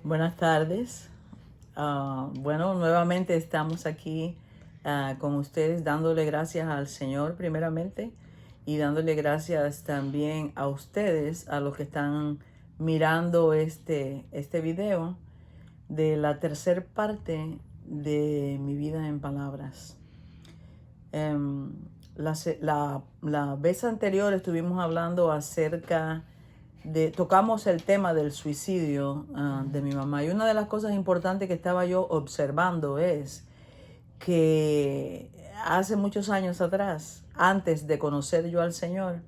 Buenas tardes. Bueno, nuevamente estamos aquí con ustedes dándole gracias al Señor primeramente y dándole gracias también a ustedes, a los que están mirando este video de la tercera parte de mi vida en palabras. Em, la vez anterior estuvimos hablando acerca tocamos el tema del suicidio de mi mamá. Y una de las cosas importantes que estaba yo observando es que hace muchos años atrás, antes de conocer yo al Señor,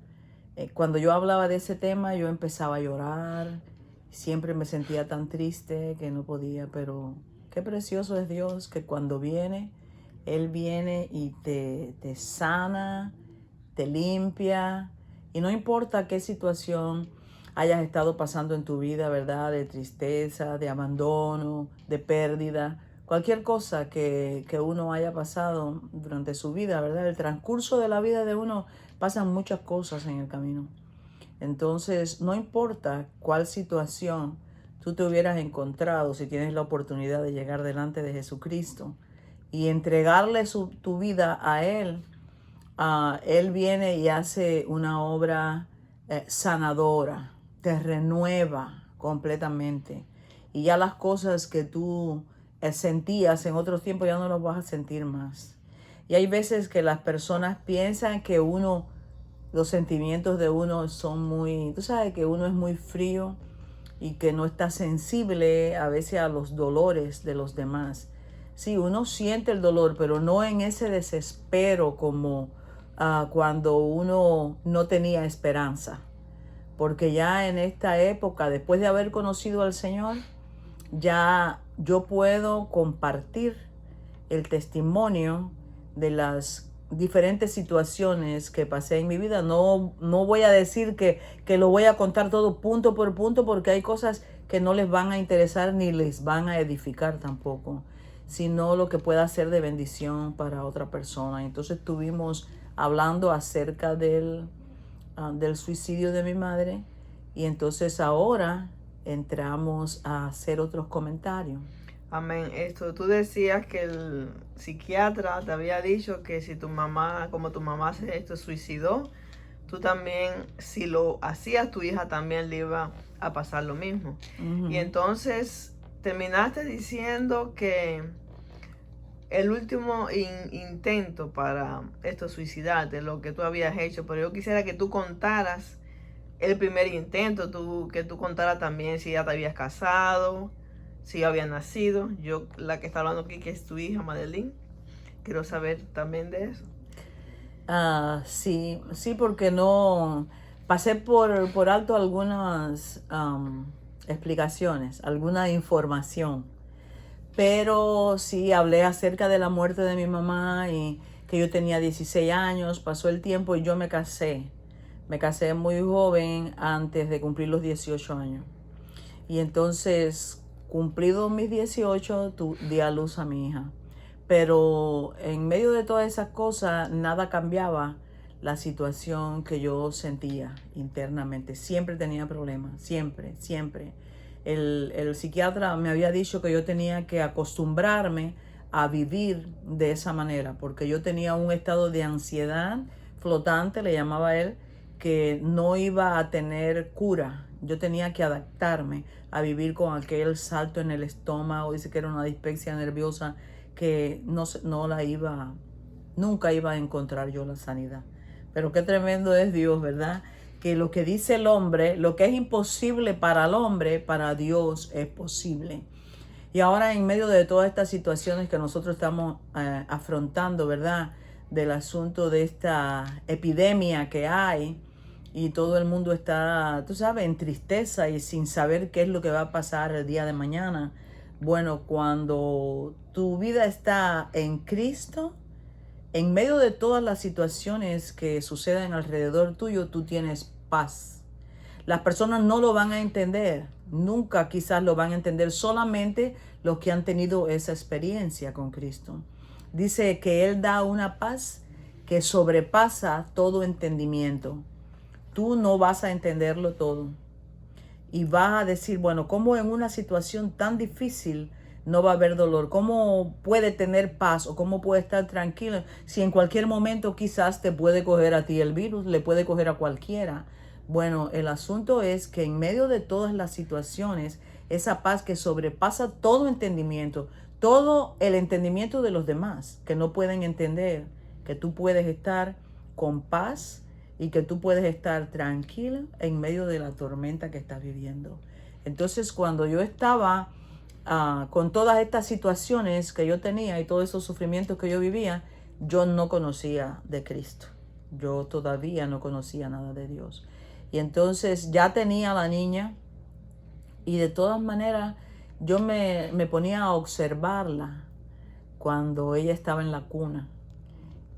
cuando yo hablaba de ese tema, yo empezaba a llorar. Siempre me sentía tan triste que no podía, pero qué precioso es Dios que cuando viene, Él viene y te sana, te limpia. Y no importa qué situación hayas estado pasando en tu vida, ¿verdad? De tristeza, de abandono, de pérdida, cualquier cosa que uno haya pasado durante su vida, ¿verdad? El transcurso de la vida de uno pasan muchas cosas en el camino. Entonces, no importa cuál situación tú te hubieras encontrado, si tienes la oportunidad de llegar delante de Jesucristo y entregarle tu vida a Él, Él viene y hace una obra sanadora, te renueva completamente. Y ya las cosas que tú sentías en otros tiempos ya no las vas a sentir más. Y hay veces que las personas piensan que los sentimientos de uno son muy, tú sabes que uno es muy frío y que no está sensible a veces a los dolores de los demás. Sí, uno siente el dolor, pero no en ese desespero como cuando uno no tenía esperanza. Porque ya en esta época, después de haber conocido al Señor, ya yo puedo compartir el testimonio de las diferentes situaciones que pasé en mi vida. No voy a decir que lo voy a contar todo punto por punto, porque hay cosas que no les van a interesar ni les van a edificar tampoco, sino lo que pueda ser de bendición para otra persona. Entonces estuvimos hablando acerca del suicidio de mi madre, y entonces ahora entramos a hacer otros comentarios. Amén. Tú decías que el psiquiatra te había dicho que si como tu mamá se suicidó, tú también, si lo hacías, tu hija también le iba a pasar lo mismo. Y entonces terminaste diciendo que el último intento para suicidarte, lo que tú habías hecho, pero yo quisiera que tú contaras el primer intento, que tú contaras también si ya te habías casado, si ya había nacido. Yo, la que está hablando aquí, que es tu hija, Madeline, quiero saber también de eso. Sí, porque no pasé por alto algunas explicaciones, alguna información, pero sí hablé acerca de la muerte de mi mamá y que yo tenía 16 años, pasó el tiempo y yo me casé. Me casé muy joven, antes de cumplir los 18 años. Y entonces, cumplidos mis 18, di a luz a mi hija. Pero en medio de todas esas cosas, nada cambiaba la situación que yo sentía internamente. Siempre tenía problemas, siempre, siempre. El psiquiatra me había dicho que yo tenía que acostumbrarme a vivir de esa manera, porque yo tenía un estado de ansiedad flotante, le llamaba él, que no iba a tener cura. Yo tenía que adaptarme a vivir con aquel salto en el estómago. Dice que era una dispepsia nerviosa que nunca iba a encontrar yo la sanidad. Pero qué tremendo es Dios, ¿verdad? Que lo que dice el hombre, lo que es imposible para el hombre, para Dios es posible. Y ahora, en medio de todas estas situaciones que nosotros estamos afrontando, ¿verdad? Del asunto de esta epidemia que hay, y todo el mundo está, tú sabes, en tristeza y sin saber qué es lo que va a pasar el día de mañana. Bueno, cuando tu vida está en Cristo, en medio de todas las situaciones que suceden alrededor tuyo, tú tienes paz. Las personas no lo van a entender, nunca quizás lo van a entender, solamente los que han tenido esa experiencia con Cristo. Dice que Él da una paz que sobrepasa todo entendimiento. Tú no vas a entenderlo todo. y vas a decir, bueno, ¿cómo en una situación tan difícil no va a haber dolor? ¿Cómo puede tener paz o cómo puede estar tranquilo si en cualquier momento quizás te puede coger a ti el virus, le puede coger a cualquiera? Bueno, el asunto es que en medio de todas las situaciones, esa paz que sobrepasa todo entendimiento, todo el entendimiento de los demás que no pueden entender, que tú puedes estar con paz y que tú puedes estar tranquila en medio de la tormenta que estás viviendo. Entonces, cuando yo estaba con todas estas situaciones que yo tenía y todos esos sufrimientos que yo vivía, yo no conocía de Cristo. Yo todavía no conocía nada de Dios. Y entonces ya tenía a la niña y de todas maneras yo me ponía a observarla cuando ella estaba en la cuna.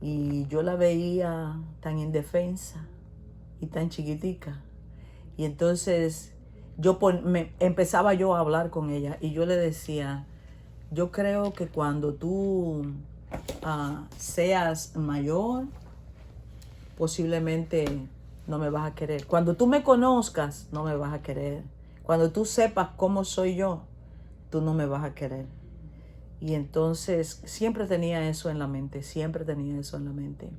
Y yo la veía tan indefensa y tan chiquitica. Y entonces empezaba yo a hablar con ella y yo le decía, yo creo que cuando tú seas mayor, posiblemente no me vas a querer. Cuando tú me conozcas, no me vas a querer. Cuando tú sepas cómo soy yo, tú no me vas a querer. Y entonces siempre tenía eso en la mente, siempre tenía eso en la mente.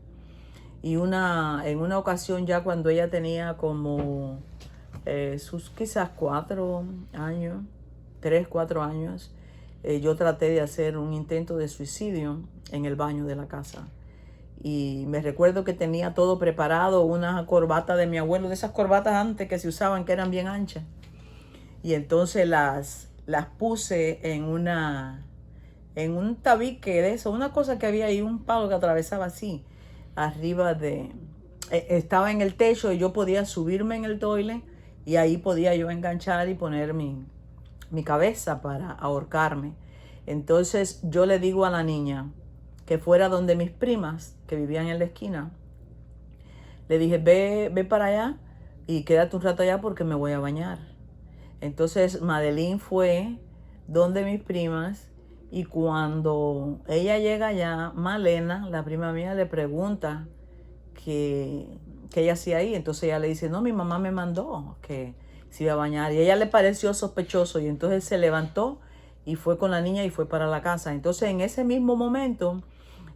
Y en una ocasión ya cuando ella tenía como sus quizás 4 años, 3, 4 años, yo traté de hacer un intento de suicidio en el baño de la casa. Y me recuerdo que tenía todo preparado, una corbata de mi abuelo, de esas corbatas antes que se usaban, que eran bien anchas. Y entonces las puse en un tabique de eso, una cosa que había ahí, un palo que atravesaba así, arriba estaba en el techo y yo podía subirme en el toile y ahí podía yo enganchar y poner mi cabeza para ahorcarme. Entonces yo le digo a la niña que fuera donde mis primas, que vivían en la esquina, le dije, ve para allá y quédate un rato allá porque me voy a bañar. Entonces Madeline fue donde mis primas y cuando ella llega allá, Malena, la prima mía, le pregunta que ella hacía ahí. Entonces ella le dice, no, mi mamá me mandó que se iba a bañar. Y a ella le pareció sospechoso y entonces se levantó y fue con la niña y fue para la casa. Entonces en ese mismo momento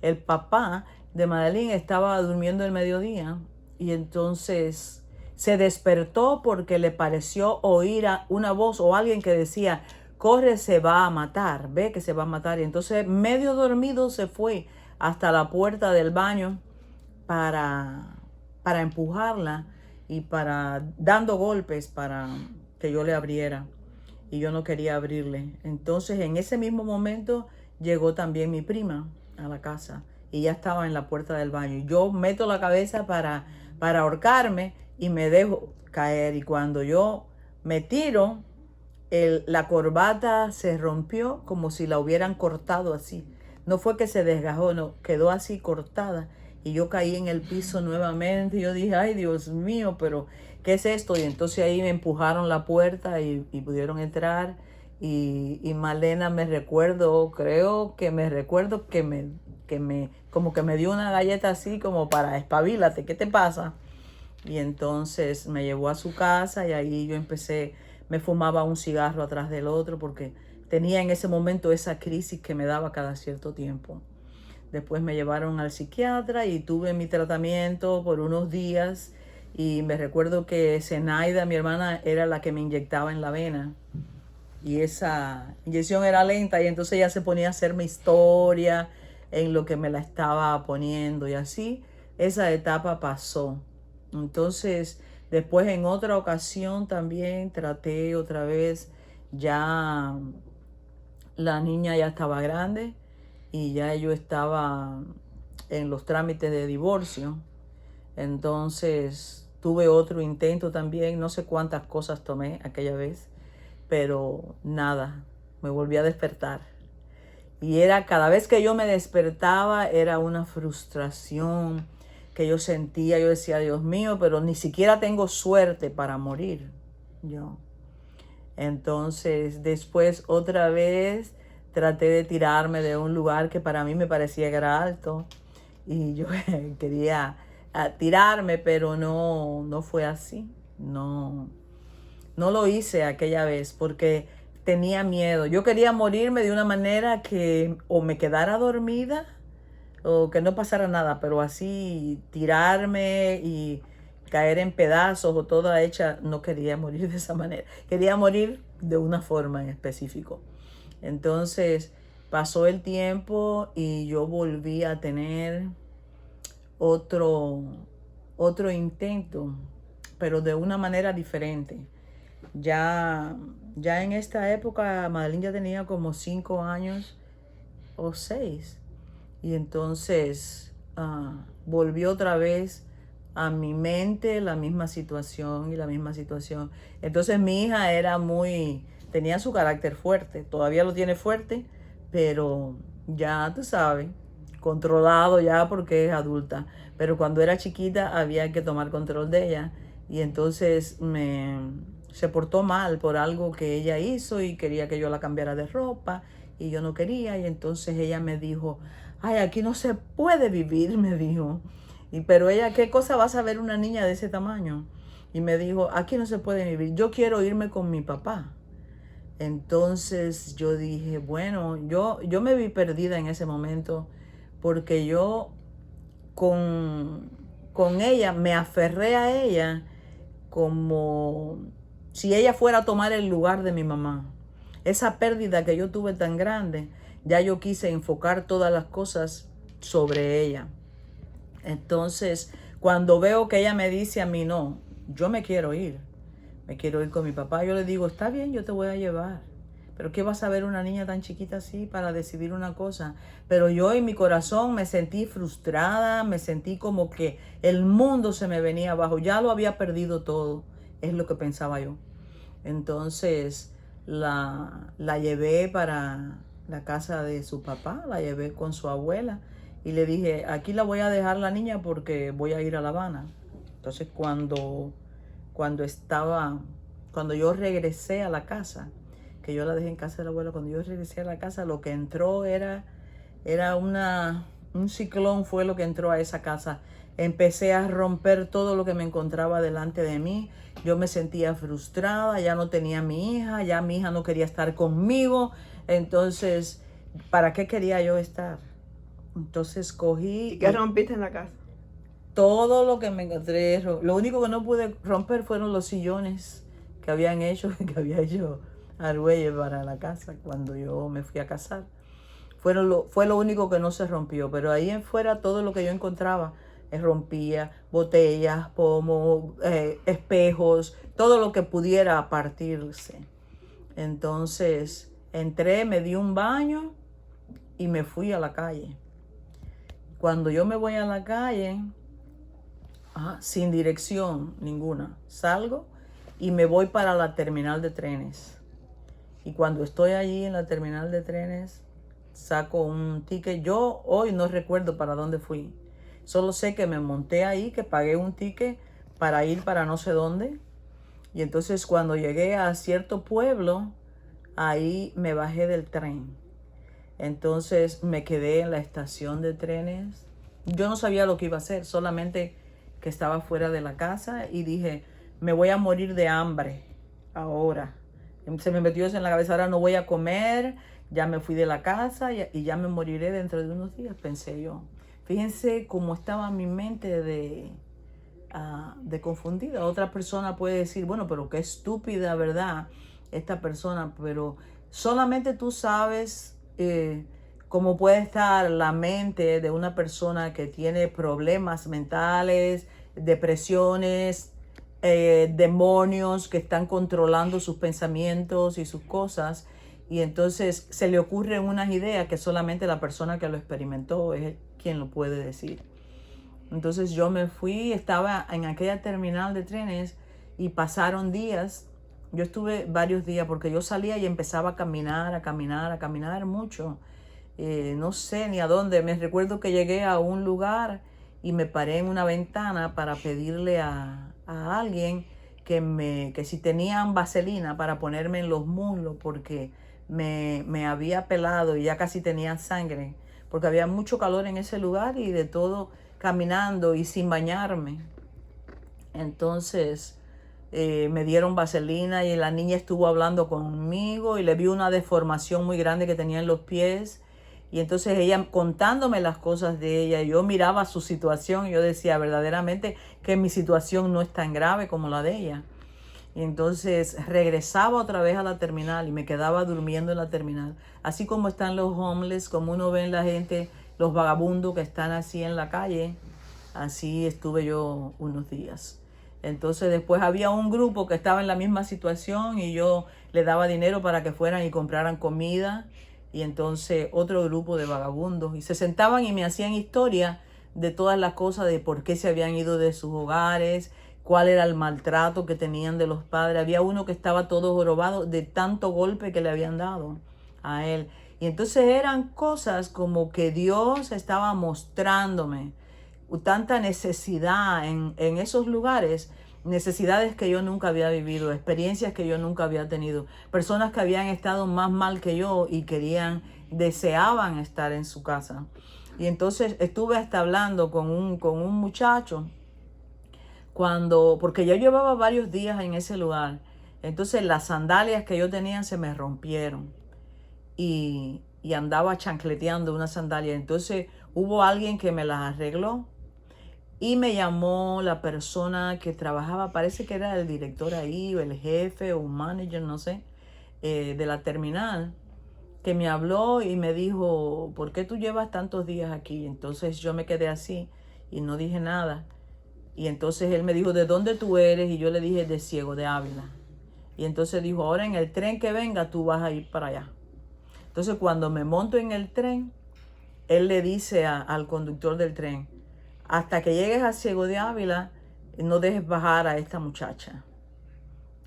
el papá de Madeline estaba durmiendo el mediodía y entonces se despertó porque le pareció oír una voz o alguien que decía, corre, se va a matar, ve que se va a matar. Y entonces medio dormido se fue hasta la puerta del baño para empujarla y dando golpes para que yo le abriera. Y yo no quería abrirle. Entonces en ese mismo momento llegó también mi prima a la casa y ya estaba en la puerta del baño. Yo meto la cabeza para ahorcarme y me dejo caer. Y cuando yo me tiro, la corbata se rompió como si la hubieran cortado así. No fue que se desgajó, no, quedó así cortada. Y yo caí en el piso nuevamente. Y yo dije, ay, Dios mío, pero ¿qué es esto? Y entonces ahí me empujaron la puerta y pudieron entrar. Y Malena creo que me recuerdo como que me dio una galleta así como para espabilate, ¿qué te pasa? Y entonces me llevó a su casa y ahí yo me fumaba un cigarro atrás del otro porque tenía en ese momento esa crisis que me daba cada cierto tiempo. Después me llevaron al psiquiatra y tuve mi tratamiento por unos días y me recuerdo que Zenaida, mi hermana, era la que me inyectaba en la vena. Y esa inyección era lenta y entonces ella se ponía a hacerme historia en lo que me la estaba poniendo y así esa etapa pasó. Entonces después en otra ocasión también traté otra vez, ya la niña ya estaba grande y ya yo estaba en los trámites de divorcio. Entonces tuve otro intento también, no sé cuántas cosas tomé aquella vez, pero nada, me volví a despertar. Y cada vez que yo me despertaba, era una frustración que yo sentía. Yo decía, Dios mío, pero ni siquiera tengo suerte para morir yo. Entonces, después otra vez traté de tirarme de un lugar que para mí me parecía que era alto. Y yo quería tirarme, pero no fue así. No No lo hice aquella vez porque tenía miedo. Yo quería morirme de una manera que o me quedara dormida o que no pasara nada, pero así tirarme y caer en pedazos o toda hecha, no quería morir de esa manera. Quería morir de una forma en específico. Entonces pasó el tiempo y yo volví a tener otro, otro intento, pero de una manera diferente. Ya en esta época, Madeline ya tenía como 5 años o 6. Y entonces volvió otra vez a mi mente la misma situación y la misma situación. Entonces mi hija tenía su carácter fuerte, todavía lo tiene fuerte, pero ya tú sabes, controlado ya porque es adulta. Pero cuando era chiquita había que tomar control de ella y entonces se portó mal por algo que ella hizo y quería que yo la cambiara de ropa y yo no quería y entonces ella me dijo, ay, aquí no se puede vivir, me dijo. Pero ella, ¿qué cosa va a saber una niña de ese tamaño? Y me dijo, aquí no se puede vivir, yo quiero irme con mi papá. Entonces yo dije, bueno, yo me vi perdida en ese momento porque yo con ella me aferré a ella como si ella fuera a tomar el lugar de mi mamá. Esa pérdida que yo tuve tan grande, ya yo quise enfocar todas las cosas sobre ella. Entonces, cuando veo que ella me dice a mí, no, yo me quiero ir con mi papá, yo le digo, está bien, yo te voy a llevar. Pero ¿qué va a saber una niña tan chiquita así para decidir una cosa? Pero yo en mi corazón me sentí frustrada, me sentí como que el mundo se me venía abajo, ya lo había perdido todo, es lo que pensaba yo. Entonces la llevé para la casa de su papá, la llevé con su abuela y le dije, aquí la voy a dejar la niña porque voy a ir a La Habana. Entonces cuando yo regresé a la casa, que yo la dejé en casa de la abuela, cuando yo regresé a la casa, lo que entró era un ciclón fue lo que entró a esa casa. Empecé a romper todo lo que me encontraba delante de mí. Yo me sentía frustrada, ya no tenía a mi hija, ya mi hija no quería estar conmigo. Entonces, ¿para qué quería yo estar? Entonces cogí... ¿Y qué rompiste en la casa? Todo lo que me encontré. Lo único que no pude romper fueron los sillones que había hecho Argüelles para la casa cuando yo me fui a casar. Fue lo único que no se rompió, pero ahí en fuera todo lo que yo encontraba rompía, botellas, pomos, espejos, todo lo que pudiera partirse. Entonces entré, me di un baño y me fui a la calle. Cuando yo me voy a la calle, sin dirección ninguna, salgo y me voy para la terminal de trenes. Y cuando estoy allí en la terminal de trenes, saco un ticket. Yo hoy no recuerdo para dónde fui. Solo sé que me monté ahí, que pagué un ticket para ir para no sé dónde. Y entonces cuando llegué a cierto pueblo, ahí me bajé del tren. Entonces me quedé en la estación de trenes. Yo no sabía lo que iba a hacer, solamente que estaba fuera de la casa y dije, me voy a morir de hambre ahora. Se me metió eso en la cabeza, ahora no voy a comer, ya me fui de la casa y ya me moriré dentro de unos días, pensé yo. Fíjense cómo estaba mi mente de confundida. Otra persona puede decir, bueno, pero qué estúpida, ¿verdad? Esta persona, pero solamente tú sabes cómo puede estar la mente de una persona que tiene problemas mentales, depresiones, demonios que están controlando sus pensamientos y sus cosas, y entonces se le ocurren unas ideas que solamente la persona que lo experimentó es quien lo puede decir. Entonces yo me fui, estaba en aquella terminal de trenes y pasaron días. Yo estuve varios días porque yo salía y empezaba a caminar mucho. No sé ni a dónde. Me recuerdo que llegué a un lugar y me paré en una ventana para pedirle a alguien que si tenían vaselina para ponerme en los muslos porque me había pelado y ya casi tenía sangre porque había mucho calor en ese lugar y de todo caminando y sin bañarme. Entonces me dieron vaselina y la niña estuvo hablando conmigo y le vi una deformación muy grande que tenía en los pies. Y entonces ella contándome las cosas de ella, yo miraba su situación y yo decía verdaderamente que mi situación no es tan grave como la de ella. Y entonces regresaba otra vez a la terminal y me quedaba durmiendo en la terminal. Así como están los homeless, como uno ve en la gente, los vagabundos que están así en la calle, así estuve yo unos días. Entonces después había un grupo que estaba en la misma situación y yo le daba dinero para que fueran y compraran comida. Y entonces otro grupo de vagabundos. Y se sentaban y me hacían historia de todas las cosas, de por qué se habían ido de sus hogares, cuál era el maltrato que tenían de los padres. Había uno que estaba todo jorobado de tanto golpe que le habían dado a él. Y entonces eran cosas como que Dios estaba mostrándome tanta necesidad en esos lugares, necesidades que yo nunca había vivido, experiencias que yo nunca había tenido, personas que habían estado más mal que yo y deseaban estar en su casa. Y entonces estuve hasta hablando con un muchacho porque yo llevaba varios días en ese lugar. Entonces las sandalias que yo tenía se me rompieron y andaba chancleteando una sandalia. Entonces hubo alguien que me las arregló y me llamó la persona que trabajaba, parece que era el director ahí, o el jefe, o un manager, no sé, de la terminal, que me habló y me dijo, ¿por qué tú llevas tantos días aquí? Entonces yo me quedé así y no dije nada. Y entonces él me dijo, ¿de dónde tú eres? Y yo le dije, de Ciego de Ávila. Y entonces dijo, ahora en el tren que venga, tú vas a ir para allá. Entonces cuando me monto en el tren, él le dice al conductor del tren, hasta que llegues a Ciego de Ávila, no dejes bajar a esta muchacha.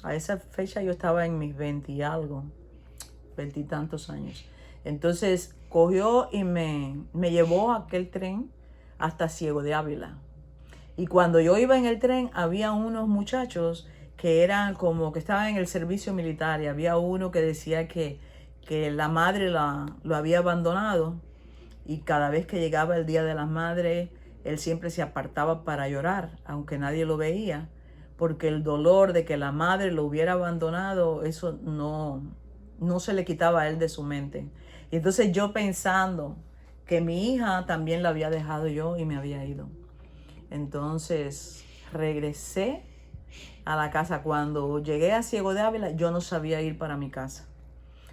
A esa fecha yo estaba en mis 20 y algo, 20 y tantos años. Entonces cogió y me llevó a aquel tren hasta Ciego de Ávila. Y cuando yo iba en el tren, había unos muchachos que eran como que estaban en el servicio militar. Y había uno que decía que la madre lo había abandonado. Y cada vez que llegaba el Día de las Madres, él siempre se apartaba para llorar, aunque nadie lo veía. Porque el dolor de que la madre lo hubiera abandonado, eso no se le quitaba a él de su mente. Y entonces yo pensando que mi hija también la había dejado yo y me había ido. Entonces regresé a la casa. Cuando llegué a Ciego de Ávila, yo no sabía ir para mi casa.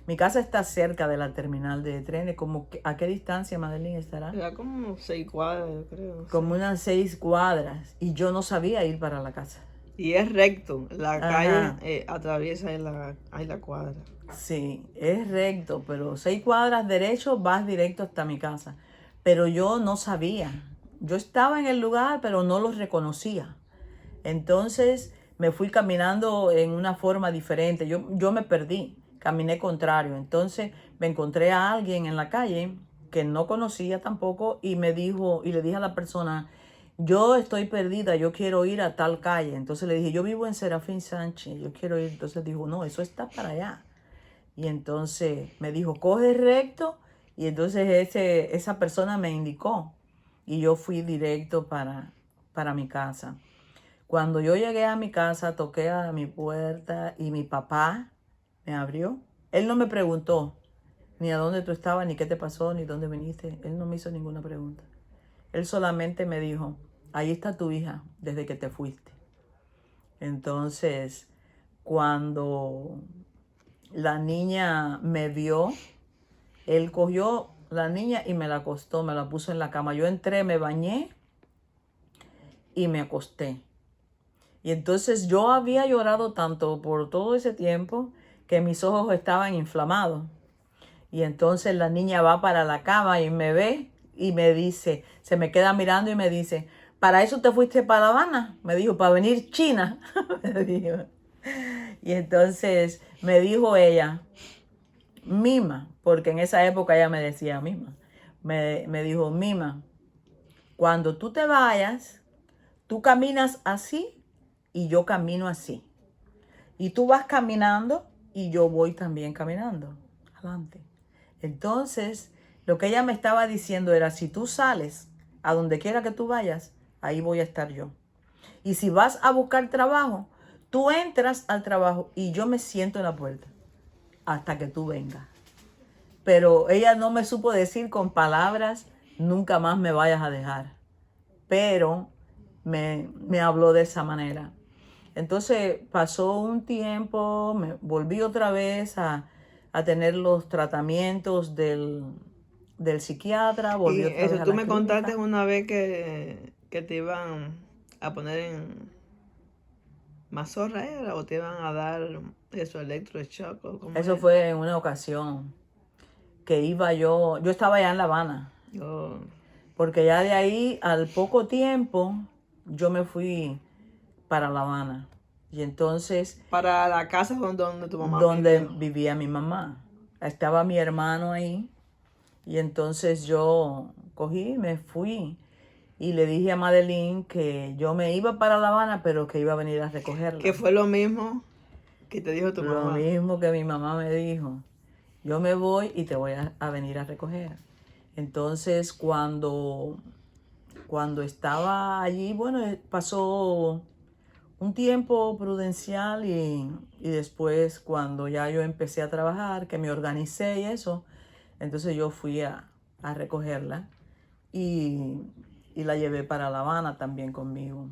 Mi casa está cerca de la terminal de trenes. ¿A qué distancia, Madeline, estará? Era como 6 cuadras, yo creo. Como unas 6 cuadras. Y yo no sabía ir para la casa. Y es recto. La Ajá. calle atraviesa ahí la cuadra. Sí, es recto, pero 6 cuadras derecho vas directo hasta mi casa. Pero yo no sabía. Yo estaba en el lugar, pero no lo reconocía. Entonces me fui caminando en una forma diferente. Yo me perdí, caminé contrario. Entonces me encontré a alguien en la calle que no conocía tampoco y me dijo, y le dije a la persona, yo estoy perdida, yo quiero ir a tal calle. Entonces le dije, yo vivo en Serafín Sánchez, yo quiero ir. Entonces dijo, no, eso está para allá. Y entonces me dijo, coge recto. Y entonces esa persona me indicó y yo fui directo para mi casa. Cuando yo llegué a mi casa, toqué a mi puerta y mi papá me abrió. Él no me preguntó ni a dónde tú estabas, ni qué te pasó, ni dónde viniste. Él no me hizo ninguna pregunta. Él solamente me dijo, ahí está tu hija desde que te fuiste. Entonces, cuando la niña me vio, él cogió la niña y me la acostó, me la puso en la cama. Yo entré, me bañé y me acosté. Y entonces yo había llorado tanto por todo ese tiempo que mis ojos estaban inflamados. Y entonces la niña va para la cama y me ve y me dice, se me queda mirando y me dice, ¿para eso te fuiste para La Habana? Me dijo, para venir China. Me dijo. Y entonces me dijo ella, Mima, porque en esa época ella me decía Mima. Me dijo, Mima, cuando tú te vayas, tú caminas así y yo camino así. Y tú vas caminando y yo voy también caminando adelante. Entonces, lo que ella me estaba diciendo era, si tú sales a donde quiera que tú vayas, ahí voy a estar yo. Y si vas a buscar trabajo, tú entras al trabajo y yo me siento en la puerta hasta que tú vengas. Pero ella no me supo decir con palabras, nunca más me vayas a dejar. Pero me habló de esa manera. Entonces pasó un tiempo, me volví otra vez a tener los tratamientos del psiquiatra, volví Y otra vez eso, a tú la me contaste clínica. una vez que te iban a poner en mazorra, ¿era? O te iban a dar eso, electroshock, o cómo Eso es. fue en una ocasión que yo estaba ya en La Habana, Oh, porque ya de ahí al poco tiempo yo me fui para La Habana. Y entonces, para la casa donde tu mamá donde vivió. vivía mi mamá, estaba mi hermano ahí. Y entonces yo cogí, me fui y le dije a Madeline que yo me iba para La Habana, pero que iba a venir a Que recogerla. fue lo mismo que te dijo tu Lo mamá. mismo que mi mamá me dijo, yo me voy y te voy a venir a recoger. Entonces cuando estaba allí, bueno, pasó un tiempo prudencial y después cuando ya yo empecé a trabajar, que me organicé y eso, entonces yo fui a recogerla y, y la llevé para La Habana también conmigo.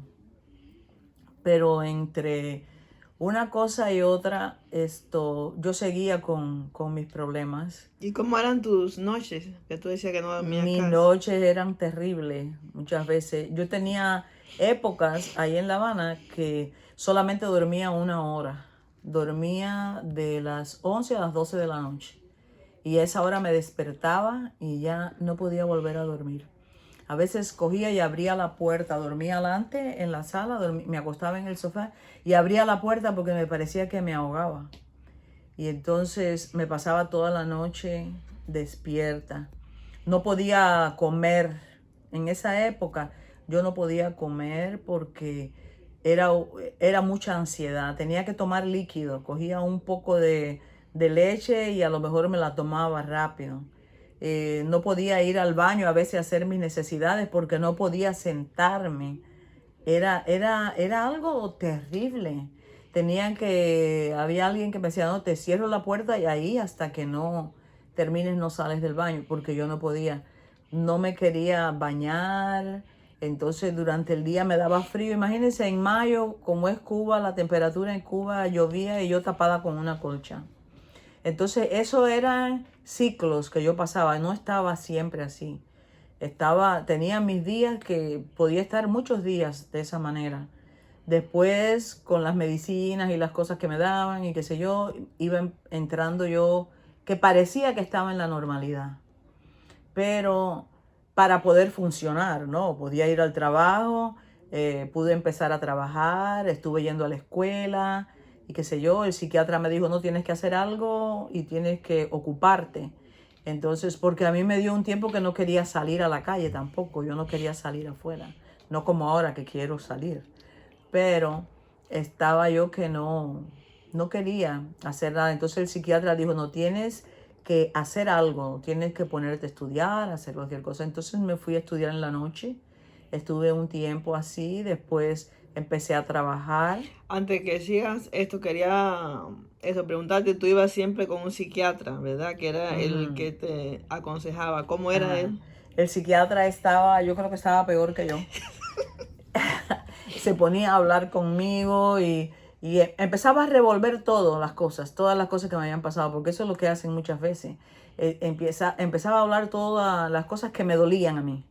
Pero entre una cosa y otra, yo seguía con mis problemas. ¿Y cómo eran tus noches? Que tú decías que no dormías Mis casi. noches eran terribles muchas veces. Yo tenía épocas ahí en La Habana que solamente dormía 1 hora. Dormía de las 11 a las 12 de la noche. Y a esa hora me despertaba y ya no podía volver a dormir. A veces cogía y abría la puerta, dormía adelante en la sala, me acostaba en el sofá y abría la puerta porque me parecía que me ahogaba. Y entonces me pasaba toda la noche despierta. No podía comer. En esa época yo no podía comer porque era, era mucha ansiedad. Tenía que tomar líquido. Cogía un poco de leche y a lo mejor me la tomaba rápido. No podía ir al baño a veces a hacer mis necesidades porque no podía sentarme. Era algo terrible. Había alguien que me decía, no, te cierro la puerta y ahí hasta que no termines no sales del baño, porque yo no podía, no me quería bañar. Entonces durante el día me daba frío. Imagínense en mayo, como es Cuba, la temperatura en Cuba llovía y yo tapada con una colcha. Entonces, eso eran ciclos que yo pasaba, no estaba siempre así. Tenía mis días que podía estar muchos días de esa manera. Después, con las medicinas y las cosas que me daban y qué sé yo, iba entrando yo, que parecía que estaba en la normalidad. Pero para poder funcionar, ¿no? Podía ir al trabajo, pude empezar a trabajar, estuve yendo a la escuela y qué sé yo, el psiquiatra me dijo, no, tienes que hacer algo y tienes que ocuparte. Entonces, porque a mí me dio un tiempo que no quería salir a la calle tampoco, yo no quería salir afuera, no como ahora que quiero salir, pero estaba yo que no quería hacer nada. Entonces el psiquiatra dijo, no, tienes que hacer algo, tienes que ponerte a estudiar, hacer cualquier cosa. Entonces me fui a estudiar en la noche, estuve un tiempo así, después empecé a trabajar. Antes que sigas esto, quería eso, preguntarte, tú ibas siempre con un psiquiatra, ¿verdad? Que era el Ujú. que te aconsejaba. ¿Cómo era Ajá. él? El psiquiatra yo creo que estaba peor que yo. Se ponía a hablar conmigo y empezaba a revolver todas las cosas que me habían pasado, porque eso es lo que hacen muchas veces. Empezaba a hablar todas las cosas que me dolían a mí,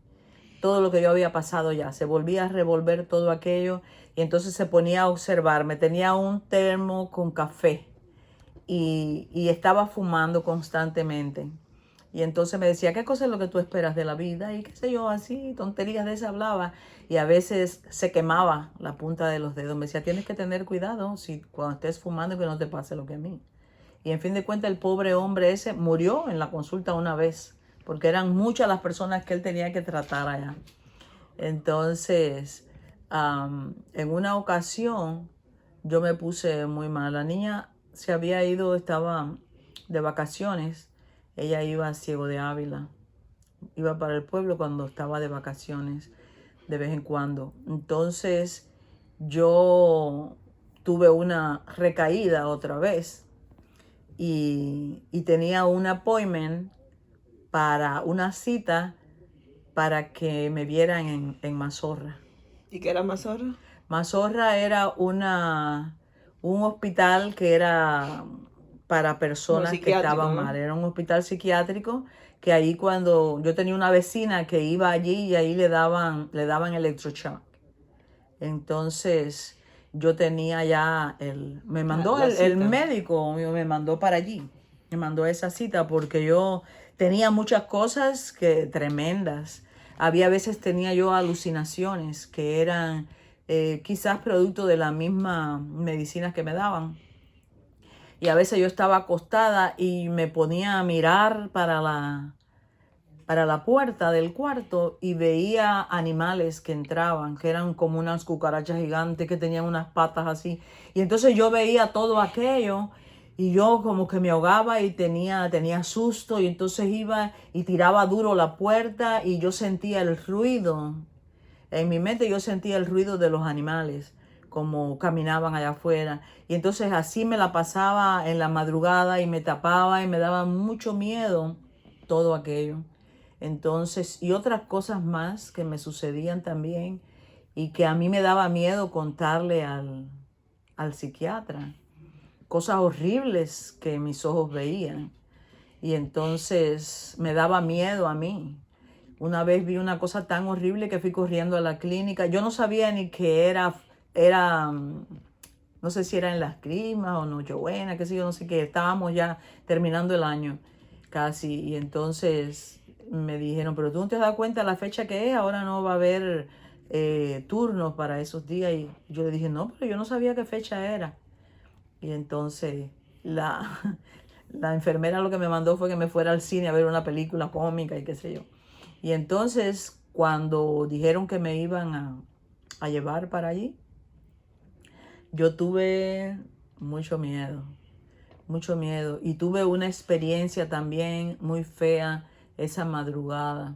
todo lo que yo había pasado ya, se volvía a revolver todo aquello y entonces se ponía a observarme. Tenía un termo con café y estaba fumando constantemente. Y entonces me decía, ¿qué cosa es lo que tú esperas de la vida? Y qué sé yo, así, tonterías de esa hablaba. Y a veces se quemaba la punta de los dedos. Me decía, tienes que tener cuidado si cuando estés fumando que no te pase lo que a mí. Y en fin de cuentas, el pobre hombre ese murió en la consulta una vez, porque eran muchas las personas que él tenía que tratar allá. Entonces, en una ocasión, yo me puse muy mal. La niña se había ido, estaba de vacaciones. Ella iba a Ciego de Ávila. Iba para el pueblo cuando estaba de vacaciones, de vez en cuando. Entonces, yo tuve una recaída otra vez y tenía un appointment para una cita para que me vieran en Mazorra. ¿Y qué era Mazorra? Mazorra era un hospital que era para personas que estaban mal. ¿No? Era un hospital psiquiátrico que ahí cuando yo tenía una vecina que iba allí y ahí le daban electroshock. Entonces yo tenía ya me mandó el médico, me mandó para allí, me mandó esa cita porque yo tenía muchas cosas tremendas. Había veces tenía yo alucinaciones que eran quizás producto de la misma medicinas que me daban. Y a veces yo estaba acostada y me ponía a mirar para la puerta del cuarto y veía animales que entraban, que eran como unas cucarachas gigantes que tenían unas patas así. Y entonces yo veía todo aquello y yo como que me ahogaba y tenía susto y entonces iba y tiraba duro la puerta y yo sentía el ruido. En mi mente yo sentía el ruido de los animales, como caminaban allá afuera. Y entonces así me la pasaba en la madrugada y me tapaba y me daba mucho miedo todo aquello. Entonces, y otras cosas más que me sucedían también y que a mí me daba miedo contarle al psiquiatra. Cosas horribles que mis ojos veían. Y entonces me daba miedo a mí. Una vez vi una cosa tan horrible que fui corriendo a la clínica. Yo no sabía ni qué no sé si era en Las Crismas o Nochebuena, qué sé yo, no sé qué. Estábamos ya terminando el año casi. Y entonces me dijeron, pero tú no te has dado cuenta la fecha que es, ahora no va a haber turnos para esos días. Y yo le dije, no, pero yo no sabía qué fecha era. Y entonces la enfermera lo que me mandó fue que me fuera al cine a ver una película cómica y qué sé yo. Y entonces cuando dijeron que me iban a llevar para allí, yo tuve mucho miedo. Y tuve una experiencia también muy fea esa madrugada.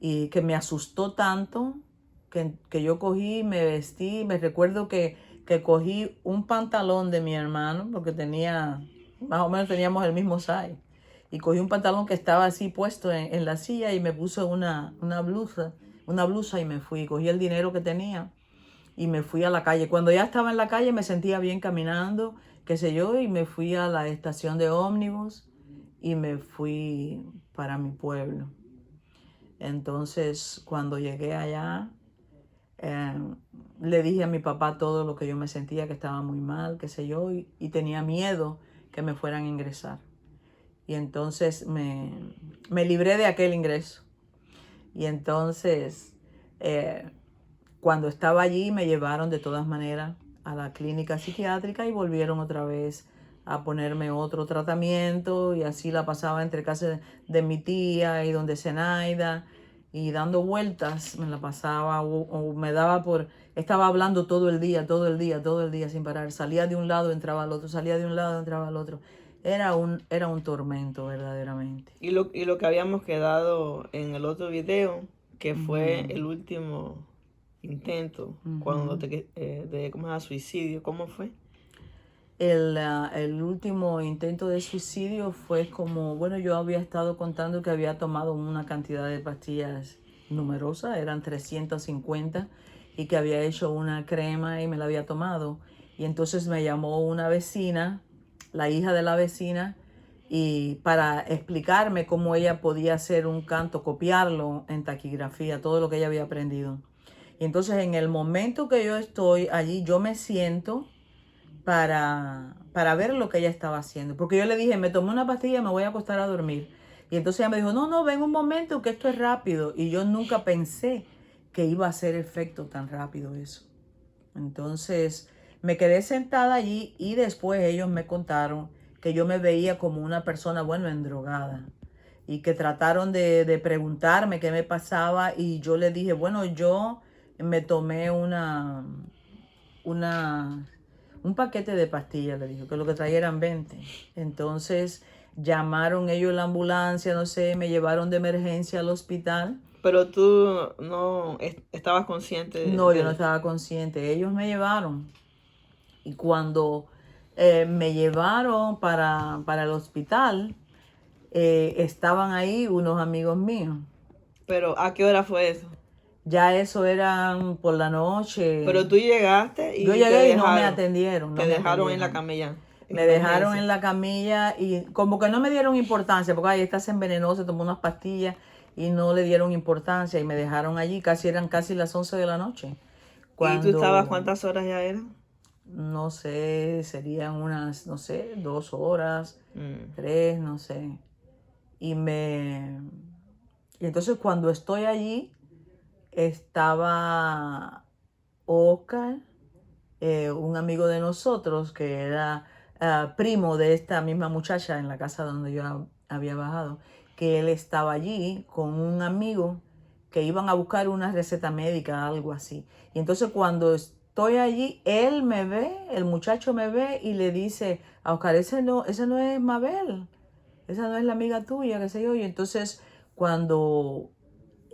Y que me asustó tanto que yo cogí, me vestí, me recuerdo que cogí un pantalón de mi hermano, porque más o menos teníamos el mismo size. Y cogí un pantalón que estaba así puesto en la silla y me puse una blusa y me fui. Cogí el dinero que tenía y me fui a la calle. Cuando ya estaba en la calle me sentía bien caminando, qué sé yo, y me fui a la estación de ómnibus y me fui para mi pueblo. Entonces, cuando llegué allá, le dije a mi papá todo lo que yo me sentía, que estaba muy mal, qué sé yo, y tenía miedo que me fueran a ingresar. Y entonces me libré de aquel ingreso. Y entonces, cuando estaba allí, me llevaron de todas maneras a la clínica psiquiátrica y volvieron otra vez a ponerme otro tratamiento y así la pasaba entre casa de mi tía y donde Zenaida y dando vueltas me la pasaba o me daba estaba hablando todo el día sin parar. Salía de un lado, entraba al otro, salía de un lado, entraba al otro. Era un tormento verdaderamente. Y lo que habíamos quedado en el otro video, que fue el último intento, cuando ¿cómo se llama? Suicidio, ¿cómo fue? El último intento de suicidio fue como, bueno, yo había estado contando que había tomado una cantidad de pastillas numerosas, eran 350, y que había hecho una crema y me la había tomado. Y entonces me llamó una vecina, la hija de la vecina, y para explicarme cómo ella podía hacer un canto, copiarlo en taquigrafía, todo lo que ella había aprendido. Y entonces en el momento que yo estoy allí, yo me siento para ver lo que ella estaba haciendo. Porque yo le dije, me tomé una pastilla y me voy a acostar a dormir. Y entonces ella me dijo, no, ven un momento que esto es rápido. Y yo nunca pensé que iba a hacer efecto tan rápido eso. Entonces me quedé sentada allí y después ellos me contaron que yo me veía como una persona, bueno, endrogada. Y que trataron de preguntarme qué me pasaba y yo le dije, bueno, yo me tomé un paquete de pastillas, le dijo, que lo que traía eran 20. Entonces llamaron ellos la ambulancia, no sé, me llevaron de emergencia al hospital. Pero tú no estabas consciente No, yo no estaba consciente. Ellos me llevaron Y cuando me llevaron para el hospital, estaban ahí unos amigos míos. Pero, ¿a qué hora fue eso? Ya eso eran por la noche. Pero tú llegaste y Yo te llegué y no me dejaron. atendieron. Te dejaron en la camilla. Me dejaron en la camilla y como que no me dieron importancia, porque ahí está, se envenenó, se tomó unas pastillas y no le dieron importancia y me dejaron allí, eran casi las 11 de la noche. ¿Y tú estabas Cuando, cuántas horas ya eran? no sé, serían unas, no sé, 2 horas, Mm. 3, no sé. Y y entonces cuando estoy allí, estaba Oscar, un amigo de nosotros que era primo de esta misma muchacha en la casa donde yo había bajado, que él estaba allí con un amigo que iban a buscar una receta médica, algo así. Y entonces cuando estoy allí, él me ve, el muchacho me ve y le dice a Oscar, ese no es Mabel, esa no es la amiga tuya, qué sé yo. Y entonces cuando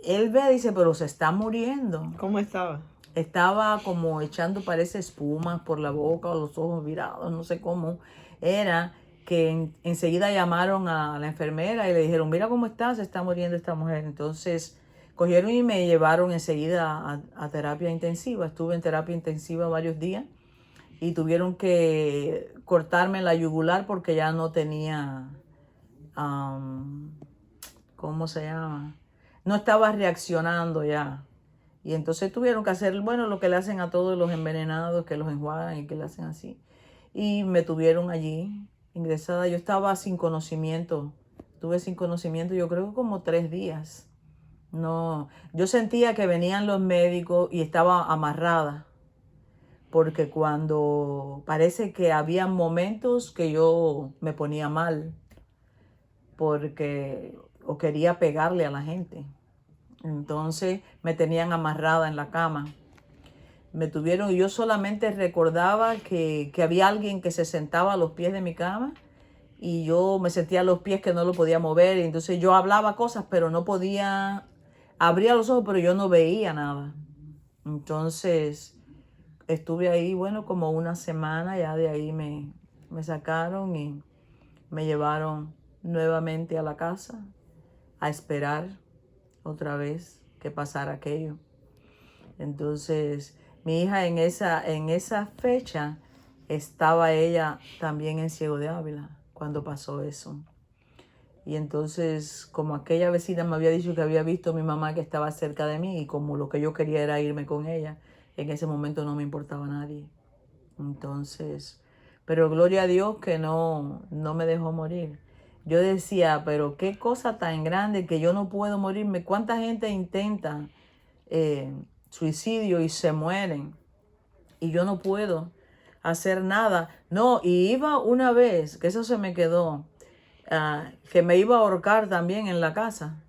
él ve, dice, pero se está muriendo. ¿Cómo estaba? Estaba como echando, parece, espumas por la boca o los ojos virados, no sé cómo era, que enseguida llamaron a la enfermera y le dijeron, mira cómo está, se está muriendo esta mujer. Entonces cogieron y me llevaron enseguida a terapia intensiva. Estuve en terapia intensiva varios días y tuvieron que cortarme la yugular porque ya no tenía, ¿cómo se llama? No estaba reaccionando ya. Y entonces tuvieron que hacer, bueno, lo que le hacen a todos los envenenados, que los enjuagan y que le hacen así. Y me tuvieron allí ingresada. Yo estaba sin conocimiento. Estuve sin conocimiento, yo creo que como 3 días. No, yo sentía que venían los médicos y estaba amarrada. Porque cuando parece que había momentos que yo me ponía mal. Porque o quería pegarle a la gente. Entonces me tenían amarrada en la cama. Me tuvieron y yo solamente recordaba que había alguien que se sentaba a los pies de mi cama y yo me sentía a los pies que no lo podía mover. Y entonces yo hablaba cosas, pero no podía, abría los ojos, pero yo no veía nada. Entonces estuve ahí, bueno, como una semana, ya de ahí me sacaron y me llevaron nuevamente a la casa a esperar otra vez que pasara aquello. Entonces, mi hija en esa fecha estaba ella también en Ciego de Ávila cuando pasó eso. Y entonces, como aquella vecina me había dicho que había visto a mi mamá que estaba cerca de mí y como lo que yo quería era irme con ella, en ese momento no me importaba nadie. Entonces, pero gloria a Dios que no me dejó morir. Yo decía, pero qué cosa tan grande que yo no puedo morirme. ¿Cuánta gente intenta suicidio y se mueren? Y yo no puedo hacer nada. No, y iba una vez, que eso se me quedó, que me iba a ahorcar también en la casa.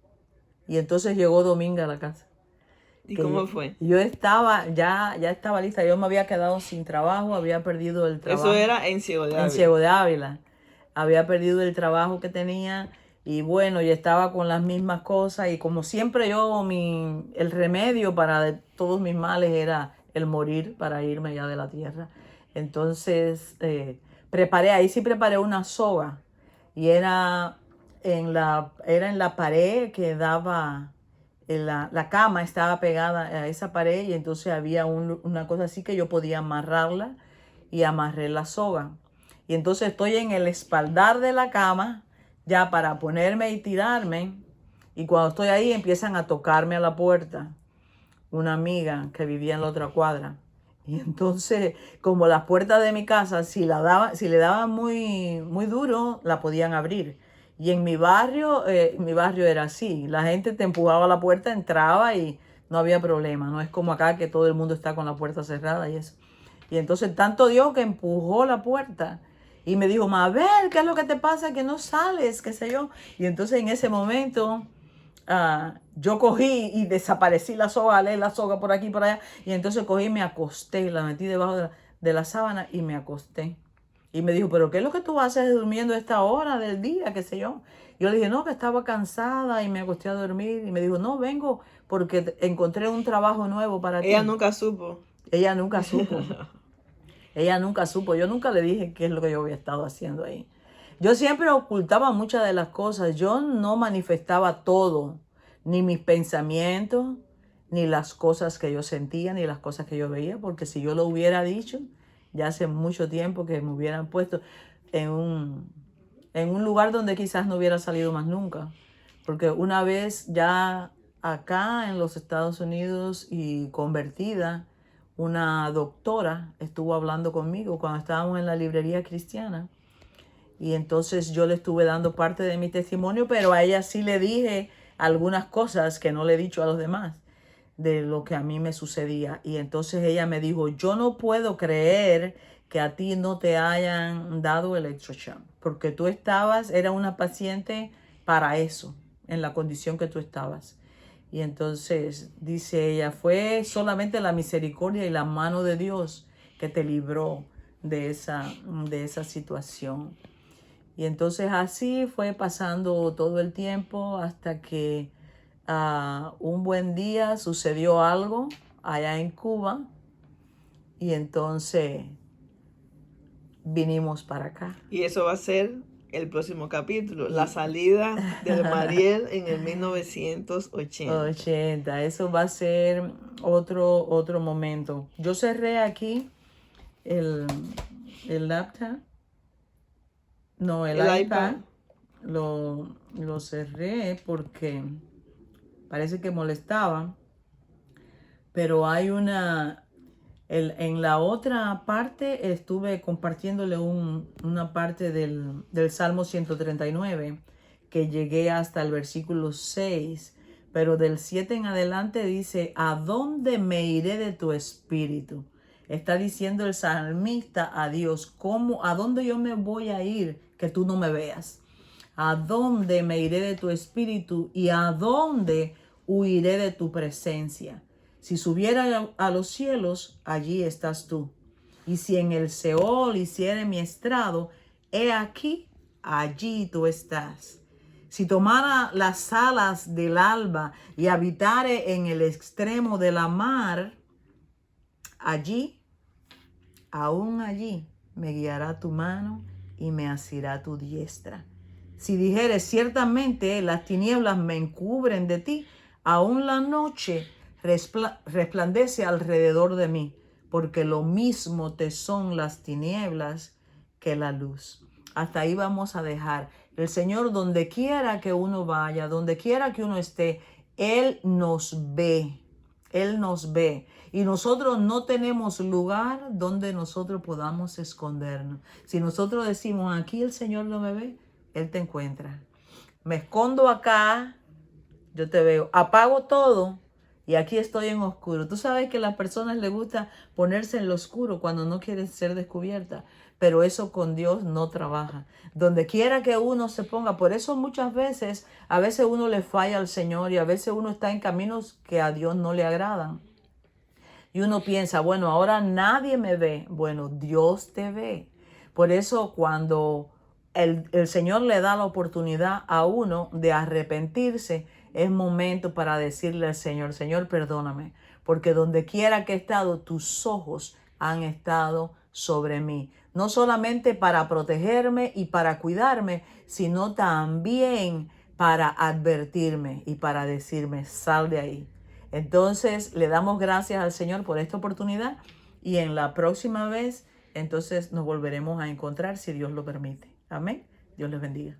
Y entonces llegó Dominga a la casa. ¿Y cómo fue? Yo estaba, ya estaba lista. Yo me había quedado sin trabajo, había perdido el trabajo. Eso era en Ciego de Ávila. En Ciego de Ávila. Había perdido el trabajo que tenía y bueno, yo estaba con las mismas cosas y como siempre el remedio para todos mis males era el morir para irme ya de la tierra. Entonces ahí sí preparé una soga y era en la pared que daba, la cama estaba pegada a esa pared y entonces había una cosa así que yo podía amarrarla y amarré la soga. Y entonces estoy en el espaldar de la cama ya para ponerme y tirarme. Y cuando estoy ahí empiezan a tocarme a la puerta una amiga que vivía en la otra cuadra. Y entonces, como las puertas de mi casa, si le daban muy, muy duro, la podían abrir. Y en mi barrio era así. La gente te empujaba a la puerta, entraba y no había problema. No es como acá que todo el mundo está con la puerta cerrada y eso. Y entonces tanto Dios que empujó la puerta y me dijo, Mabel, ¿qué es lo que te pasa? Que no sales, qué sé yo. Y entonces en ese momento yo cogí y desaparecí la soga, leí la soga por aquí y por allá. Y entonces cogí y me acosté, la metí debajo de la sábana y me acosté. Y me dijo, ¿pero qué es lo que tú haces durmiendo a esta hora del día, qué sé yo? Yo le dije, no, que estaba cansada y me acosté a dormir. Y me dijo, no, vengo porque encontré un trabajo nuevo para ti. Ella nunca supo. Ella nunca supo. Ella nunca supo, yo nunca le dije qué es lo que yo había estado haciendo ahí. Yo siempre ocultaba muchas de las cosas, yo no manifestaba todo, ni mis pensamientos, ni las cosas que yo sentía, ni las cosas que yo veía, porque si yo lo hubiera dicho, ya hace mucho tiempo que me hubieran puesto en un lugar donde quizás no hubiera salido más nunca. Porque una vez ya acá en los Estados Unidos y convertida, una doctora estuvo hablando conmigo cuando estábamos en la librería cristiana. Y entonces yo le estuve dando parte de mi testimonio, pero a ella sí le dije algunas cosas que no le he dicho a los demás de lo que a mí me sucedía. Y entonces ella me dijo, yo no puedo creer que a ti no te hayan dado electroshock, porque tú era una paciente para eso, en la condición que tú estabas. Y entonces dice ella, fue solamente la misericordia y la mano de Dios que te libró de esa situación. Y entonces así fue pasando todo el tiempo hasta que un buen día sucedió algo allá en Cuba y entonces vinimos para acá. Y eso va a ser el próximo capítulo, la salida de Mariel en el 1980. Eso va a ser otro momento. Yo cerré aquí el laptop. No, el iPad. Lo cerré porque parece que molestaba. Pero hay en la otra parte estuve compartiéndole una parte del Salmo 139, que llegué hasta el versículo 6, pero del 7 en adelante dice, ¿a dónde me iré de tu espíritu? Está diciendo el salmista a Dios, ¿a dónde yo me voy a ir que tú no me veas? ¿A dónde me iré de tu espíritu y a dónde huiré de tu presencia? Si subiera a los cielos, allí estás tú. Y si en el Seol hiciere mi estrado, he aquí, allí tú estás. Si tomara las alas del alba y habitare en el extremo de la mar, allí, aún allí, me guiará tu mano y me asirá tu diestra. Si dijeres, ciertamente las tinieblas me encubren de ti, aún la noche resplandece alrededor de mí, porque lo mismo te son las tinieblas que la luz. Hasta ahí vamos a dejar. El Señor, donde quiera que uno vaya, donde quiera que uno esté, Él nos ve. Él nos ve. Y nosotros no tenemos lugar donde nosotros podamos escondernos. Si nosotros decimos, aquí el Señor no me ve, Él te encuentra. Me escondo acá, yo te veo. Apago todo y aquí estoy en oscuro. Tú sabes que a las personas les gusta ponerse en lo oscuro cuando no quieren ser descubiertas. Pero eso con Dios no trabaja. Donde quiera que uno se ponga, por eso muchas veces, a veces uno le falla al Señor y a veces uno está en caminos que a Dios no le agradan. Y uno piensa, bueno, ahora nadie me ve. Bueno, Dios te ve. Por eso cuando el Señor le da la oportunidad a uno de arrepentirse, es momento para decirle al Señor, Señor, perdóname, porque donde quiera que he estado, tus ojos han estado sobre mí. No solamente para protegerme y para cuidarme, sino también para advertirme y para decirme, sal de ahí. Entonces, le damos gracias al Señor por esta oportunidad y en la próxima vez, entonces nos volveremos a encontrar si Dios lo permite. Amén. Dios les bendiga.